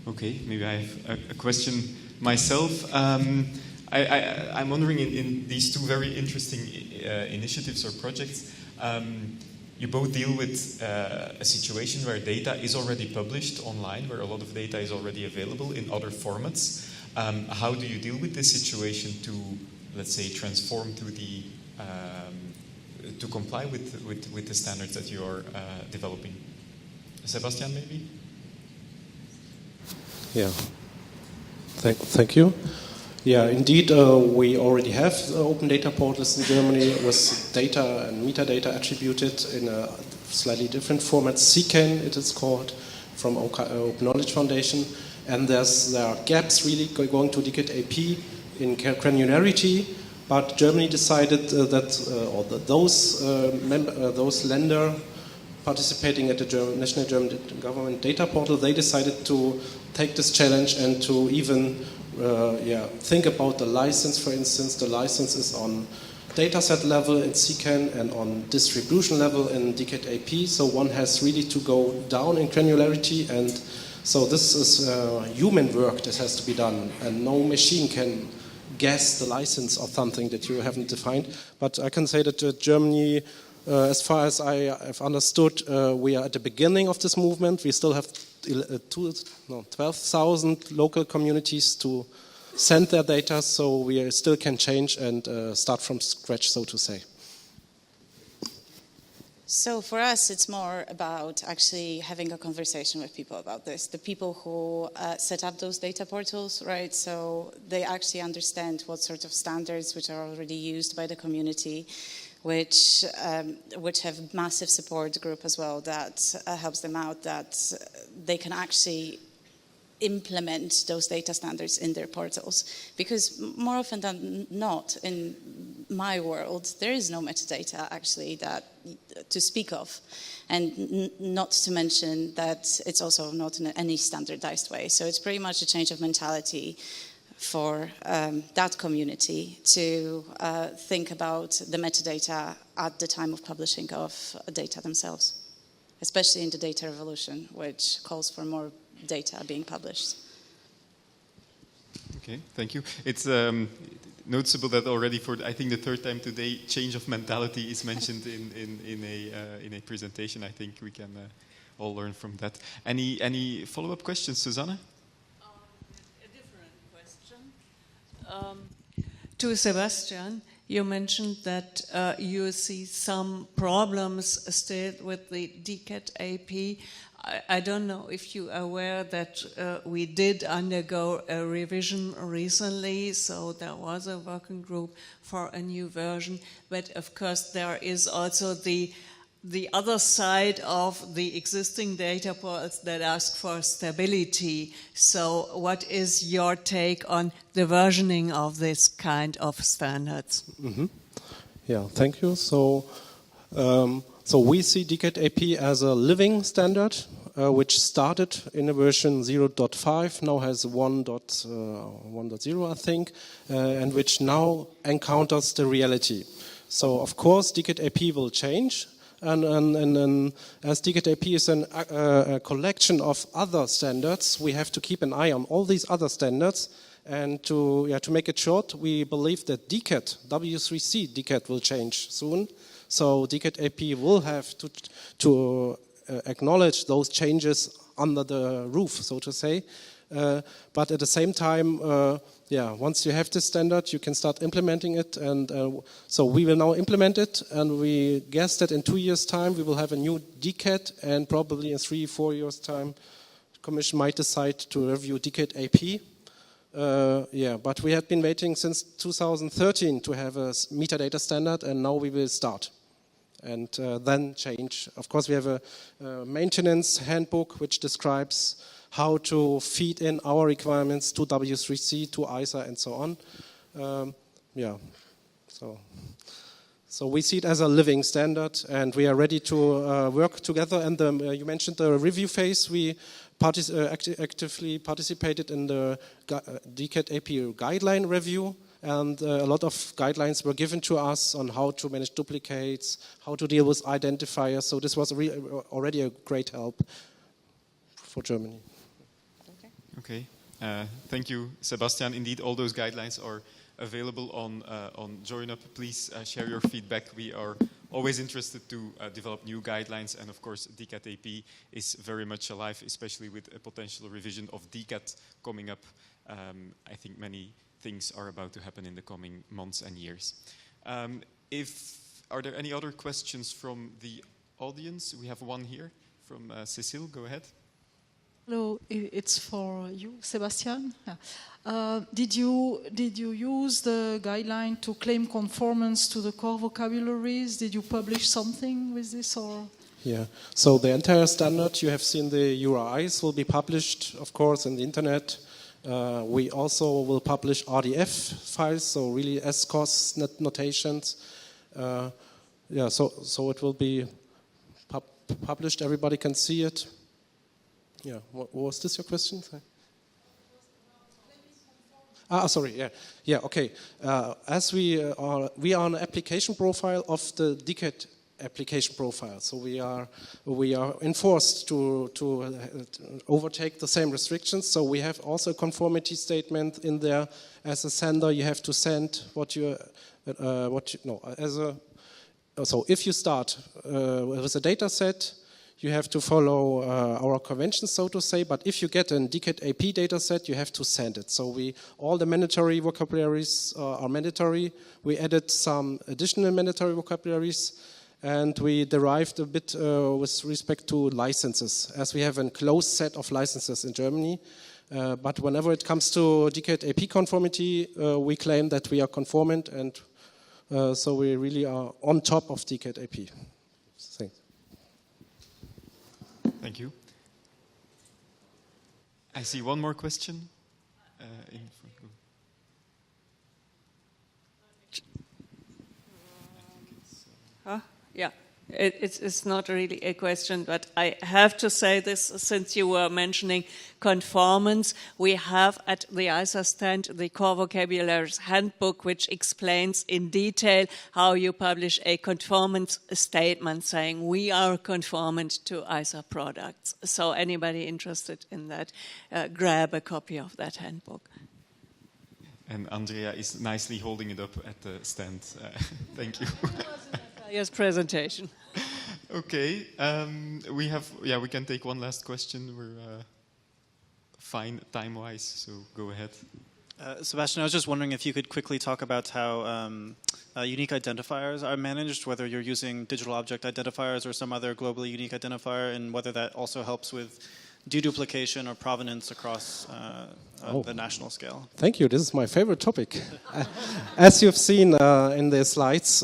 Okay, maybe I have a question myself. I'm wondering, in these two very interesting initiatives or projects, you both deal with a situation where data is already published online, where a lot of data is already available in other formats. How do you deal with this situation to, let's say, transform to the to comply with the standards that you are developing? Sebastian, maybe? Yeah. Thank you. Yeah, indeed, we already have open data portals in Germany with data and metadata attributed in a slightly different format. SEMIC it is called, from Open Knowledge Foundation. And there are gaps really going to DeCAP in granularity. But Germany decided that those lender participating at the National German Government Data Portal, they decided to take this challenge and to even think about the license. For instance, the license is on dataset level in SEMIC and on distribution level in DeCAP. So one has really to go down in granularity, and so this is human work that has to be done, and no machine can guess the license of something that you haven't defined. But I can say that Germany, as far as I have understood, we are at the beginning of this movement. We still have 12,000 local communities to send their data, so we still can change and start from scratch, so to say. So for us, it's more about actually having a conversation with people about this. The people who set up those data portals, right? So they actually understand what sort of standards which are already used by the community, which have massive support group as well that helps them out, that they can actually implement those data standards in their portals. Because more often than not, in my world, there is no metadata actually that to speak of, and not to mention that it's also not in any standardized way. So it's pretty much a change of mentality for that community to think about the metadata at the time of publishing of data themselves, especially in the data revolution, which calls for more data being published. Okay, thank you. It's noticeable that already for, I think, the third time today, change of mentality is mentioned in a presentation. I think we can all learn from that. Any follow-up questions, Susanne? A different question. To Sebastian, you mentioned that you see some problems still with the DeCAP. I don't know if you are aware that we did undergo a revision recently, so there was a working group for a new version. But of course, there is also the other side of the existing data portals that ask for stability. So what is your take on the versioning of this kind of standards? Mm-hmm. Yeah, thank you. So we see DeCAP as a living standard, which started in a version 0.5, now has 1.0, I think, and which now encounters the reality. So, of course, DeCAP will change, and as DeCAP is a collection of other standards, we have to keep an eye on all these other standards. And to make it short, we believe that DeCAP, W3C DeCAP will change soon. So DeCAP will have to acknowledge those changes under the roof, so to say. But at the same time, once you have this standard, you can start implementing it. And so we will now implement it. And we guess that in 2 years' time, we will have a new DeCAP. And probably in 3-4 years' time, the Commission might decide to review DeCAP. But we have been waiting since 2013 to have a metadata standard, and now we will start and then change. Of course, we have a maintenance handbook which describes how to feed in our requirements to W3C, to ISA, and so on. So we see it as a living standard, and we are ready to work together. And you mentioned the review phase. We actively participated in the DeCAP guideline review, and a lot of guidelines were given to us on how to manage duplicates, how to deal with identifiers. So this was already a great help for Germany. Okay. Thank you, Sebastian. Indeed, all those guidelines are available on JoinUp. Please share your feedback. We are always interested to develop new guidelines, and of course, DCAT AP is very much alive, especially with a potential revision of DCAT coming up. I think many things are about to happen in the coming months and years. Are there any other questions from the audience? We have one here from Cecile. Go ahead. Hello, it's for you, Sebastian. Did you use the guideline to claim conformance to the core vocabularies? Did you publish something with this, or? Yeah. So the entire standard you have seen, the URIs, will be published, of course, in the internet. We also will publish RDF files, so really SCOS notations. Yeah. So it will be published. Everybody can see it. Yeah, was this your question? Sorry. Yeah. Okay. As we are an application profile of the DCAT application profile, so we are enforced to overtake the same restrictions. So we have also a conformity statement in there. As a sender, you have to send So if you start with a data set, you have to follow our conventions, so to say, but if you get a DCAT AP data set, you have to send it. So all the mandatory vocabularies are mandatory. We added some additional mandatory vocabularies, and we derived a bit with respect to licenses, as we have a closed set of licenses in Germany. But whenever it comes to DCAT AP conformity, we claim that we are conformant, and so we really are on top of DCAT AP. Thanks. Thank you. I see one more question. In front. Yeah, it's not really a question, but I have to say this since you were mentioning conformance. We have at the ISA stand the Core Vocabularies Handbook, which explains in detail how you publish a conformance statement saying we are conformant to ISA products. So anybody interested in that, grab a copy of that handbook. And Andrea is nicely holding it up at the stand. Thank you. Yes, presentation. Okay, we can take one last question. We're fine time-wise, so go ahead. Sebastian, I was just wondering if you could quickly talk about how unique identifiers are managed, whether you're using digital object identifiers or some other globally unique identifier, and whether that also helps with deduplication or provenance across the national scale. Thank you. This is my favorite topic. As you've seen in the slides,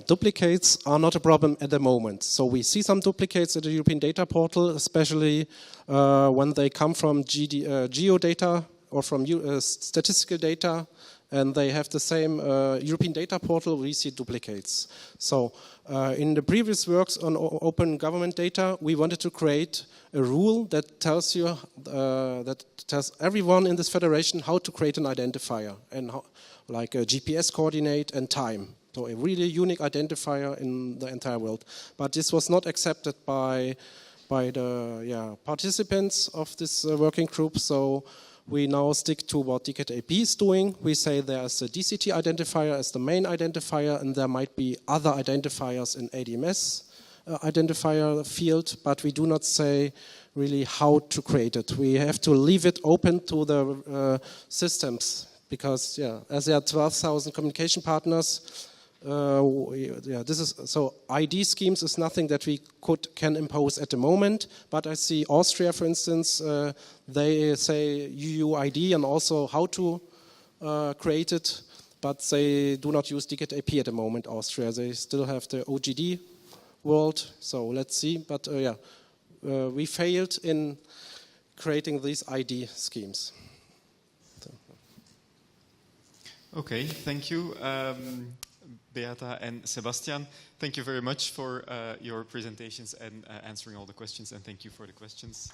duplicates are not a problem at the moment. So we see some duplicates at the European Data Portal, especially when they come from geodata or from statistical data, and they have the same European Data Portal. We see duplicates. So in the previous works on open government data, we wanted to create a rule that tells you tells everyone in this federation how to create an identifier, and how, like a GPS coordinate and time. So a really unique identifier in the entire world. But this was not accepted by the participants of this working group. So we now stick to what DCAT AP is doing. We say there's a DCT identifier as the main identifier, and there might be other identifiers in ADMS identifier field, but we do not say really how to create it. We have to leave it open to the systems, because as there are 12,000 communication partners, this is so. ID schemes is nothing that we can impose at the moment. But I see Austria, for instance, they say UUID and also how to create it, but they do not use DCAT AP at the moment. Austria, they still have the OGD world. So let's see. But we failed in creating these ID schemes. Okay, thank you. Beata and Sebastian, thank you very much for your presentations and answering all the questions, and thank you for the questions.